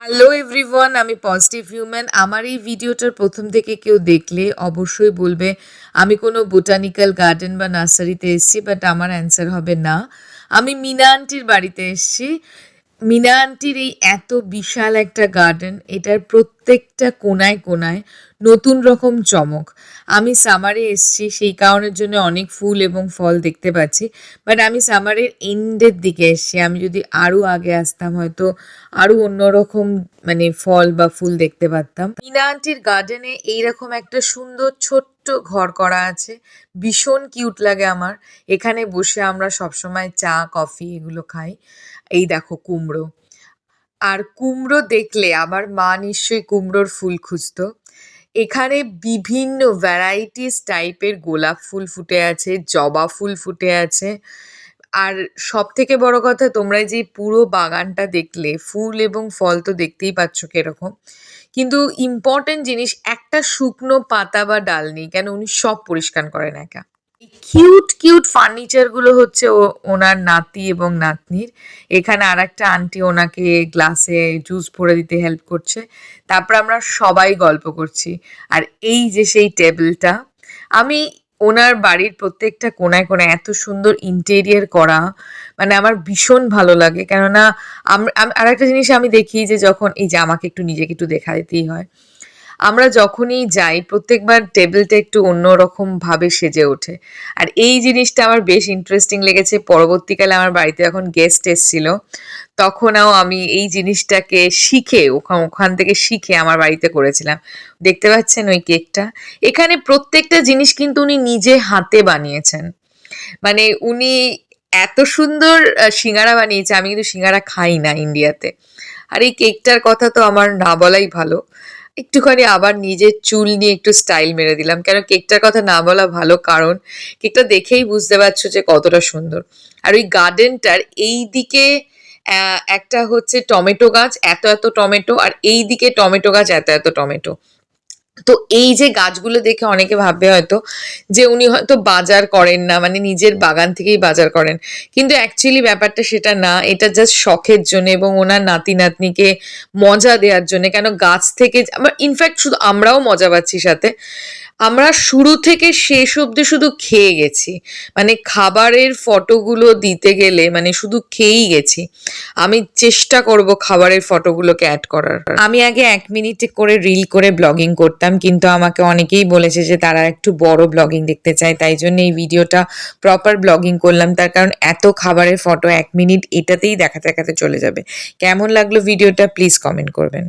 Hello everyone, আমি positive human. আমার এই ভিডিওটার প্রথম থেকে কেউ দেখলে অবশ্যই বলবে আমি কোনো বোটানিক্যাল গার্ডেন বা নার্সারিতে এসেছি, বাট আমার অ্যান্সার হবে না। আমি মিনা আন্টির বাড়িতে এসেছি। মিনা আন্টির এই এত বিশাল একটা গার্ডেন, এটার প্রত্যেকটা কোনায় কোনায় নতুন রকম চমক। আমি সামারে এসেছি, সেই কারণের জন্য অনেক ফুল এবং ফল দেখতে পাচ্ছি, বাট আমি সামারের এন্ডের দিকে এসেছি। আমি যদি আরও আগে আসতাম হয়তো আরও অন্যরকম ফল বা ফুল দেখতে পারতাম। মিনা আন্টির গার্ডেনে এইরকম একটা সুন্দর ছোট্ট ঘর করা আছে, ভীষণ কিউট লাগে আমার। এখানে বসে আমরা সবসময় চা কফি এগুলো খাই। এই দেখো কুমড়ো, আর কুমড়ো দেখলে আমার মা নিশ্চয়ই কুমড়োর ফুল খুঁজতো। এখানে বিভিন্ন ভ্যারাইটিস টাইপের গোলাপ ফুল ফুটে আছে, জবা ফুল ফুটে আছে। আর সব থেকে বড় কথা, তোমরা যে পুরো বাগানটা দেখলে, ফুল এবং ফল তো দেখতেই পাচ্ছ কিরকম, কিন্তু ইম্পর্টেন্ট জিনিস, একটা শুকনো পাতা বা ডাল নেই, কেন উনি সব পরিষ্কার করেন একা। কিউট কিউট ফার্নিচার গুলো হচ্ছে ওনার নাতি এবং নাতনির। এখানে আর একটা আন্টি ওনাকে গ্লাসে জুস ভরে দিতে হেল্প করছে। তারপর আমরা সবাই গল্প করছি। আর এই যে সেই টেবিলটা, আমি ওনার বাড়ির প্রত্যেকটা কোনায় কোনায় এত সুন্দর ইন্টেরিয়ার করা, আমার ভীষণ ভালো লাগে। কেননা আর একটা জিনিস আমি দেখি যে যখন এই যে আমাকে একটু নিজেকে একটু দেখা দিতেই হয়, আমরা যখনই যাই প্রত্যেকবার টেবিলটা একটু অন্যরকম ভাবে সেজে ওঠে। আর এই জিনিসটা আমার বেশ ইন্টারেস্টিং লেগেছে। পরবর্তীকালে আমার বাড়িতে যখন গেস্ট এসেছিল, তখনও আমি এই জিনিসটাকে শিখে ওখান থেকে শিখে আমার বাড়িতে করেছিলাম। দেখতে পাচ্ছেন ওই কেকটা? এখানে প্রত্যেকটা জিনিস কিন্তু উনি নিজে হাতে বানিয়েছেন। উনি এত সুন্দর সিঙ্গারা বানিয়েছে। আমি কিন্তু সিঙ্গারা খাই না ইন্ডিয়াতে। আর এই কেকটার কথা তো আমার না বলাই ভালো। একটুখানি আবার নিজের চুল নিয়ে একটু স্টাইল মেরে দিলাম, কেন কেকটার কথা না বলা ভালো, কারণ কেকটা দেখেই বুঝতে পারছো যে কতটা সুন্দর। আর ওই গার্ডেনটার এই দিকে একটা হচ্ছে টমেটো গাছ, এত এত টমেটো, আর এই দিকে টমেটো গাছ, এত এত টমেটো। তো এই যে গাছগুলো দেখে অনেকে ভাববে হয়তো যে উনি হয়তো বাজার করেন না, নিজের বাগান থেকেই বাজার করেন, কিন্তু অ্যাকচুয়ালি ব্যাপারটা সেটা না। এটা জাস্ট শখের জন্য এবং ওনার নাতি নাতনিকে মজা দেওয়ার জন্য। কেন গাছ থেকে ইনফ্যাক্ট শুধু আমরাও মজা পাচ্ছি সাথে, আমরা শুরু থেকে শেষ অবধি শুধু খেয়ে গেছি। খাবারের ফটোগুলো দিতে গেলে শুধু খেয়েই গেছি। আমি চেষ্টা করব খাবারের ফটোগুলোকে অ্যাড করার। আমি আগে 1 মিনিটে করে রিল করে ব্লগিং করতাম, কিন্তু আমাকে অনেকেই বলেছে যে তারা একটু বড় ব্লগিং দেখতে চায়, তাই জন্য এই ভিডিওটা প্রপার ব্লগিং করলাম। তার কারণ এত খাবারের ফটো 1 মিনিট এটাতেই দেখাতে দেখাতে চলে যাবে। কেমন লাগলো ভিডিওটা প্লিজ কমেন্ট করবেন।